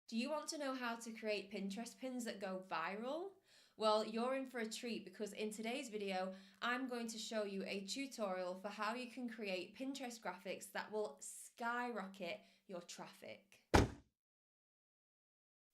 Do you want to know how to create Pinterest pins that go viral? Well, you're in for a treat because in today's video, I'm going to show you a tutorial for how you can create Pinterest graphics that will skyrocket your traffic.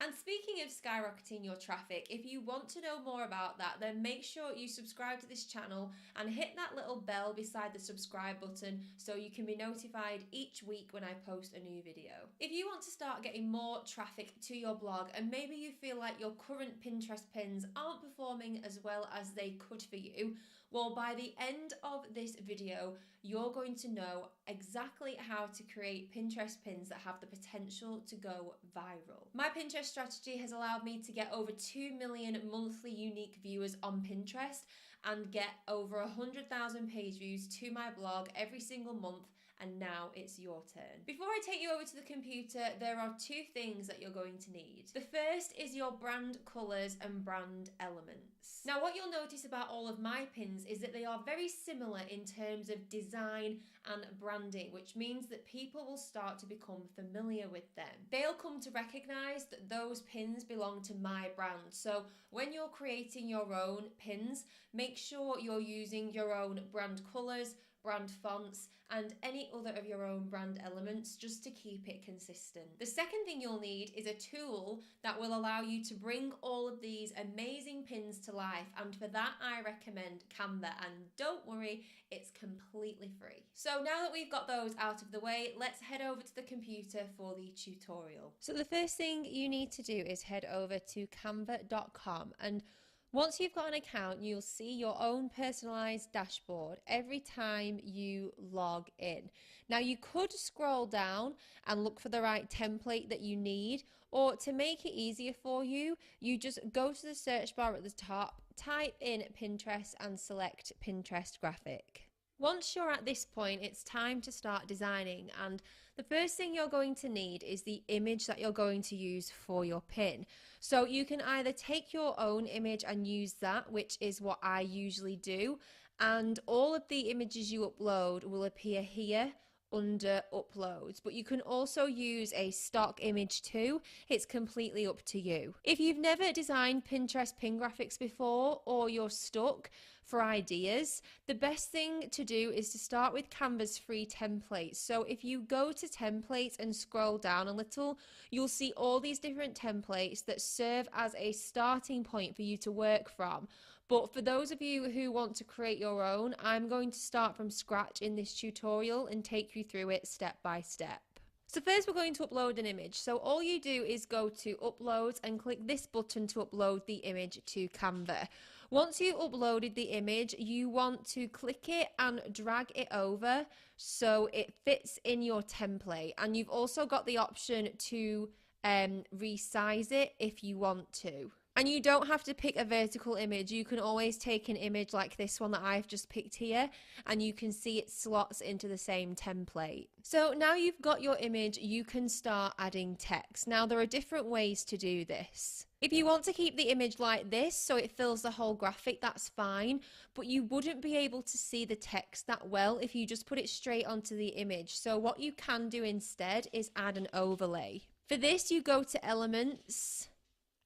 And speaking of skyrocketing your traffic, if you want to know more about that, then make sure you subscribe to this channel and hit that little bell beside the subscribe button so you can be notified each week when I post a new video. If you want to start getting more traffic to your blog and maybe you feel like your current Pinterest pins aren't performing as well as they could for you, well, by the end of this video, you're going to know exactly how to create Pinterest pins that have the potential to go viral. My Pinterest strategy has allowed me to get over 2 million monthly unique viewers on Pinterest and get over 100,000 page views to my blog every single month. And now it's your turn. Before I take you over to the computer, there are two things that you're going to need. The first is your brand colors and brand elements. Now, what you'll notice about all of my pins is that they are very similar in terms of design and branding, which means that people will start to become familiar with them. They'll come to recognize that those pins belong to my brand. So when you're creating your own pins, make sure you're using your own brand colors, brand fonts, and any other of your own brand elements just to keep it consistent. The second thing you'll need is a tool that will allow you to bring all of these amazing pins to life, and for that I recommend Canva, and don't worry, it's completely free. So now that we've got those out of the way, let's head over to the computer for the tutorial. So the first thing you need to do is head over to canva.com, and once you've got an account, you'll see your own personalized dashboard every time you log in. Now, you could scroll down and look for the right template that you need, or to make it easier for you, you just go to the search bar at the top, type in Pinterest and select Pinterest graphic. Once you're at this point, it's time to start designing, and the first thing you're going to need is the image that you're going to use for your pin. So you can either take your own image and use that, which is what I usually do, and all of the images you upload will appear here under uploads, but you can also use a stock image too. It's completely up to you. If you've never designed Pinterest pin graphics before, or you're stuck for ideas, the best thing to do is to start with Canva's free templates. So if you go to templates and scroll down a little, you'll see all these different templates that serve as a starting point for you to work from. But for those of you who want to create your own, I'm going to start from scratch in this tutorial and take you through it step by step. So first we're going to upload an image. So all you do is go to uploads and click this button to upload the image to Canva. Once you've uploaded the image, you want to click it and drag it over so it fits in your template. And you've also got the option to resize it if you want to. And you don't have to pick a vertical image. You can always take an image like this one that I've just picked here, and you can see it slots into the same template. So now you've got your image, you can start adding text. Now there are different ways to do this. If you want to keep the image like this so it fills the whole graphic, that's fine, but you wouldn't be able to see the text that well if you just put it straight onto the image. So what you can do instead is add an overlay. For this, you go to Elements,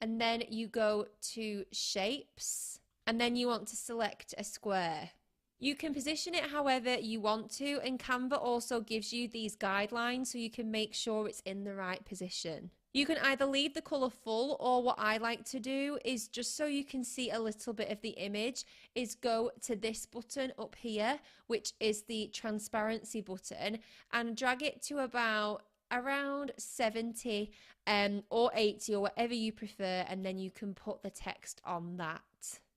and then you go to Shapes, and then you want to select a square. You can position it however you want to, and Canva also gives you these guidelines so you can make sure it's in the right position. You can either leave the colour full, or what I like to do is, just so you can see a little bit of the image, is go to this button up here, which is the transparency button, and drag it to around 70 or 80 or whatever you prefer, and then you can put the text on that.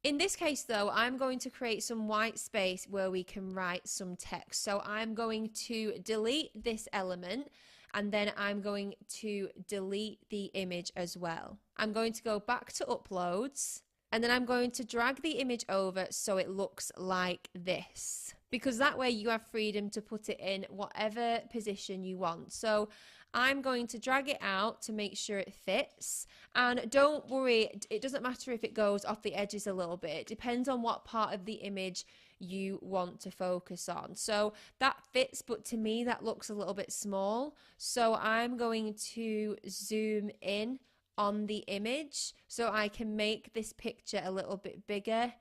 In this case though, I'm going to create some white space where we can write some text. So I'm going to delete this element, and then I'm going to delete the image as well. I'm going to go back to uploads, and then I'm going to drag the image over so it looks like this, because that way you have freedom to put it in whatever position you want. So I'm going to drag it out to make sure it fits, and don't worry, it doesn't matter if it goes off the edges a little bit. It depends on what part of the image you want to focus on. So that fits, but to me that looks a little bit small. So I'm going to zoom in on the image so I can make this picture a little bit bigger,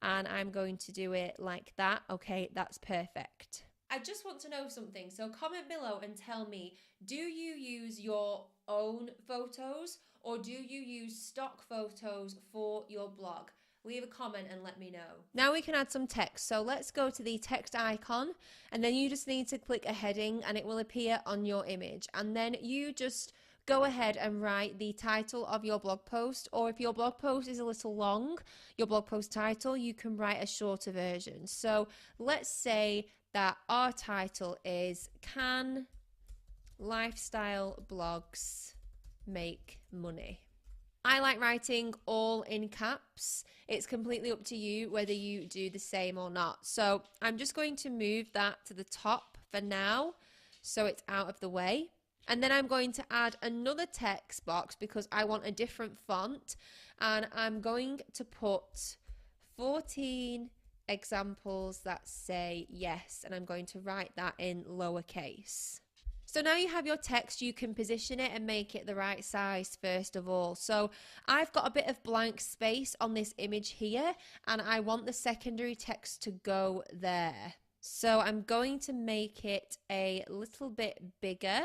and I'm going to do it like that. Okay, that's perfect. I just want to know something, so comment below and tell me, do you use your own photos or do you use stock photos for your blog? Leave a comment and let me know. Now we can add some text, so let's go to the text icon, and then you just need to click a heading and it will appear on your image, and then you just go ahead and write the title of your blog post, or if your blog post is a little long, your blog post title, you can write a shorter version. So let's say that our title is Can Lifestyle Blogs Make Money? I like writing all in caps. It's completely up to you whether you do the same or not. So I'm just going to move that to the top for now so it's out of the way. And then I'm going to add another text box because I want a different font, and I'm going to put 14 examples that say yes, and I'm going to write that in lowercase. So now you have your text, you can position it and make it the right size first of all. So I've got a bit of blank space on this image here, and I want the secondary text to go there. So I'm going to make it a little bit bigger.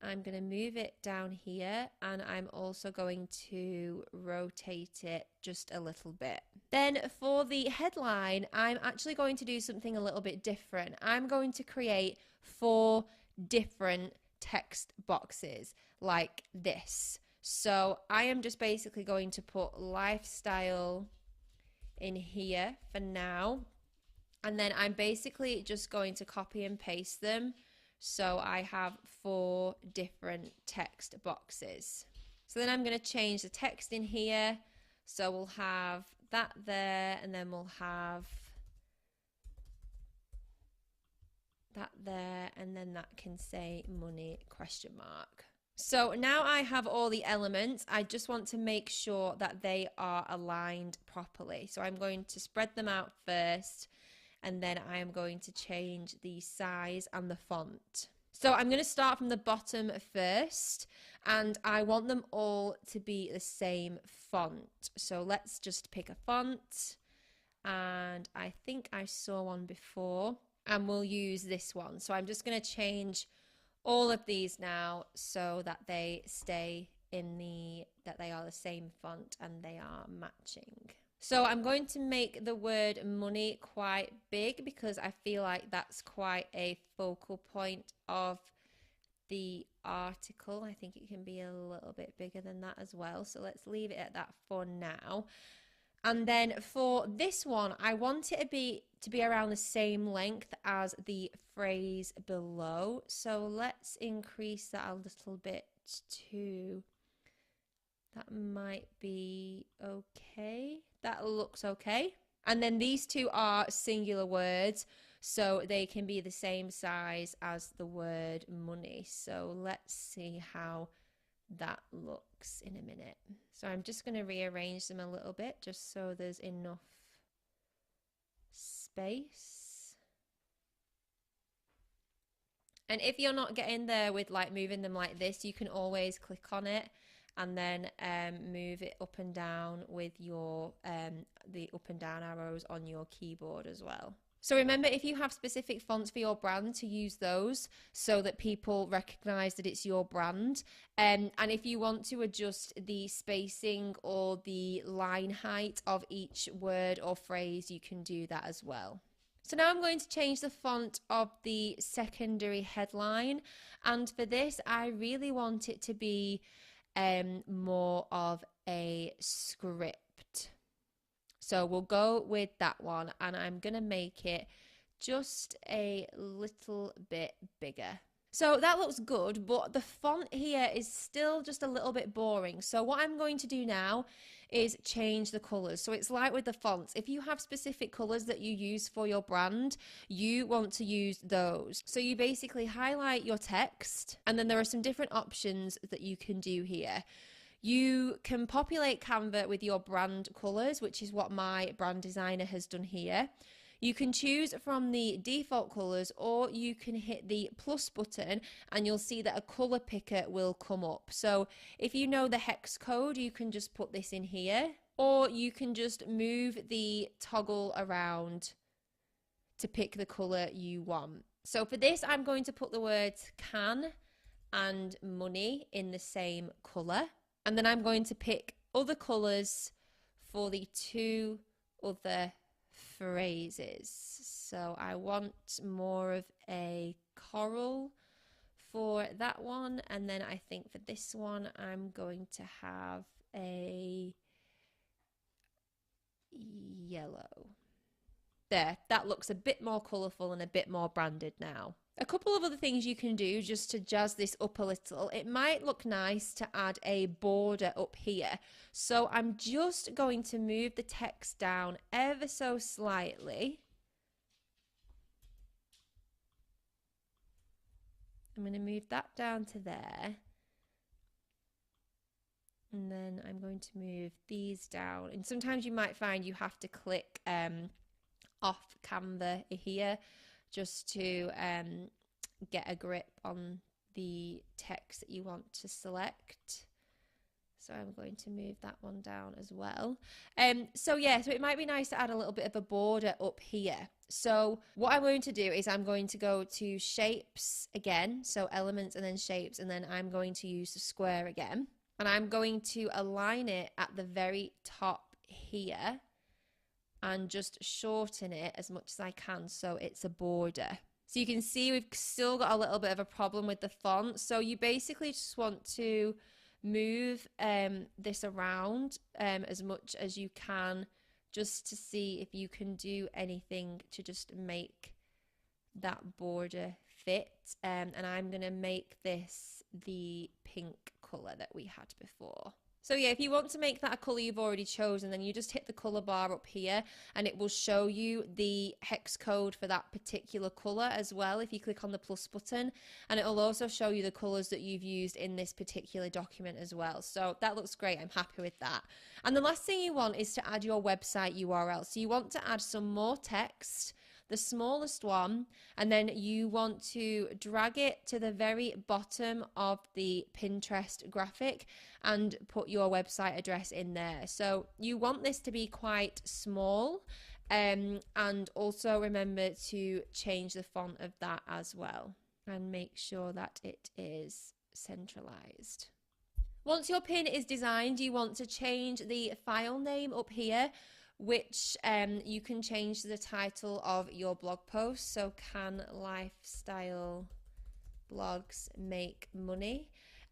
I'm going to move it down here, and I'm also going to rotate it just a little bit. Then for the headline, I'm actually going to do something a little bit different. I'm going to create 4 different text boxes like this. So I am just basically going to put lifestyle in here for now, and then I'm basically just going to copy and paste them. So I have 4 different text boxes. So then I'm going to change the text in here. So we'll have that there, and then we'll have that there, and then that can say money ? So now I have all the elements. I just want to make sure that they are aligned properly. So I'm going to spread them out first, and then I am going to change the size and the font. So I'm going to start from the bottom first, and I want them all to be the same font. So let's just pick a font, and I think I saw one before, and we'll use this one. So I'm just going to change all of these now so that they stay that they are the same font and they are matching. So I'm going to make the word money quite big because I feel like that's quite a focal point of the article. I think it can be a little bit bigger than that as well. So let's leave it at that for now. And then for this one, I want it to be around the same length as the phrase below. So let's increase that a little bit too. That might be okay. That looks okay. And then these 2 are singular words, so they can be the same size as the word money. So let's see how that looks in a minute. So I'm just going to rearrange them a little bit just so there's enough space. And if you're not getting there with like moving them like this, you can always click on it and then move it up and down with your the up and down arrows on your keyboard as well. So remember, if you have specific fonts for your brand, to use those so that people recognize that it's your brand. And if you want to adjust the spacing or the line height of each word or phrase, you can do that as well. So now I'm going to change the font of the secondary headline, and for this I really want it to be more of a script. So we'll go with that one, and I'm going to make it just a little bit bigger. So that looks good, but the font here is still just a little bit boring. So what I'm going to do now is change the colors. So it's like with the fonts. If you have specific colors that you use for your brand, you want to use those. So you basically highlight your text, and then there are some different options that you can do here. You can populate Canva with your brand colors, which is what my brand designer has done here. You can choose from the default colors, or you can hit the plus button and you'll see that a color picker will come up. So if you know the hex code, you can just put this in here, or you can just move the toggle around to pick the color you want. So for this, I'm going to put the words can and money in the same color. And then I'm going to pick other colors for the 2 other phrases. So I want more of a coral for that one, and then I think for this one I'm going to have a yellow. There, that looks a bit more colourful and a bit more branded now. A couple of other things you can do just to jazz this up a little. It might look nice to add a border up here. So I'm just going to move the text down ever so slightly. I'm going to move that down to there. And then I'm going to move these down. And sometimes you might find you have to click off Canva here just to get a grip on the text that you want to select. So I'm going to move that one down as well. So it might be nice to add a little bit of a border up here. So what I'm going to do is I'm going to go to shapes again, so elements and then shapes, and then I'm going to use the square again. And I'm going to align it at the very top here and just shorten it as much as I can so it's a border. So you can see we've still got a little bit of a problem with the font. So you basically just want to move this around as much as you can, just to see if you can do anything to just make that border fit. And I'm going to make this the pink colour that we had before. So if you want to make that a colour you've already chosen, then you just hit the colour bar up here and it will show you the hex code for that particular colour as well if you click on the plus button, and it will also show you the colours that you've used in this particular document as well. So that looks great, I'm happy with that. And the last thing you want is to add your website URL. So you want to add some more text, the smallest one, and then you want to drag it to the very bottom of the Pinterest graphic and put your website address in there. So you want this to be quite small, and also remember to change the font of that as well and make sure that it is centralized. Once your pin is designed, you want to change the file name up here, which you can change the title of your blog post. So can lifestyle blogs make money?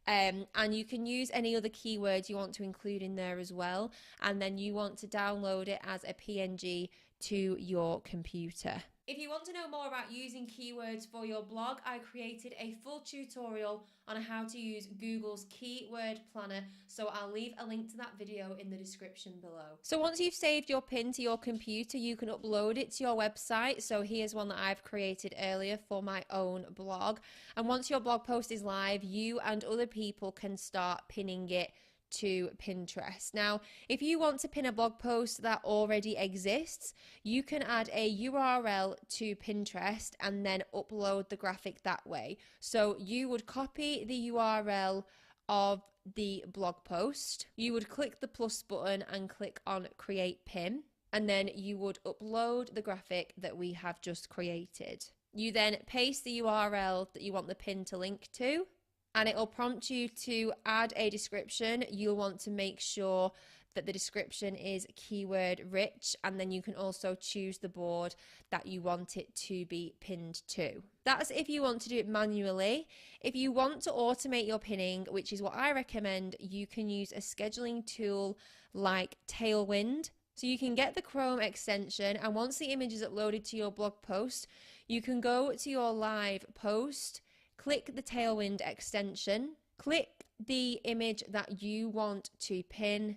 And you can use any other keywords you want to include in there as well, and then you want to download it as a PNG to your computer. If you want to know more about using keywords for your blog, I created a full tutorial on how to use Google's keyword planner, so I'll leave a link to that video in the description below. So once you've saved your pin to your computer, you can upload it to your website. So here's one that I've created earlier for my own blog. And once your blog post is live, you and other people can start pinning it to Pinterest. Now, if you want to pin a blog post that already exists, you can add a URL to Pinterest and then upload the graphic that way. So you would copy the URL of the blog post, you would click the plus button and click on create pin, and then you would upload the graphic that we have just created. You then paste the URL that you want the pin to link to, and it will prompt you to add a description. You'll want to make sure that the description is keyword rich, and then you can also choose the board that you want it to be pinned to. That's if you want to do it manually. If you want to automate your pinning, which is what I recommend, you can use a scheduling tool like Tailwind. So you can get the Chrome extension, and once the image is uploaded to your blog post, you can go to your live post, click the Tailwind extension, click the image that you want to pin,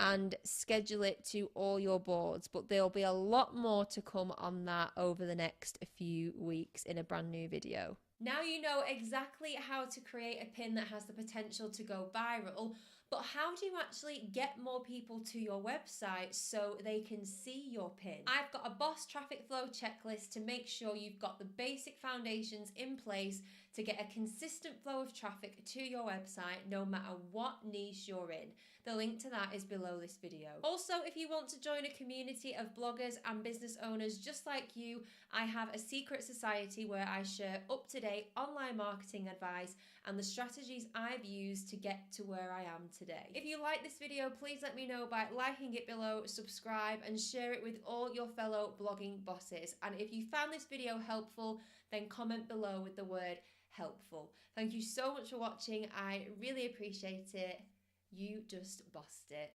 and schedule it to all your boards. But there'll be a lot more to come on that over the next few weeks in a brand new video. Now you know exactly how to create a pin that has the potential to go viral, But how do you actually get more people to your website so they can see your pin? I've got a boss traffic flow checklist to make sure you've got the basic foundations in place to get a consistent flow of traffic to your website no matter what niche you're in. The link to that is below this video. Also, if you want to join a community of bloggers and business owners just like you, I have a secret society where I share up-to-date online marketing advice and the strategies I've used to get to where I am today. If you like this video, please let me know by liking it below, subscribe, and share it with all your fellow blogging bosses. And if you found this video helpful, then comment below with the word helpful. Thank you so much for watching. I really appreciate it. You just bossed it.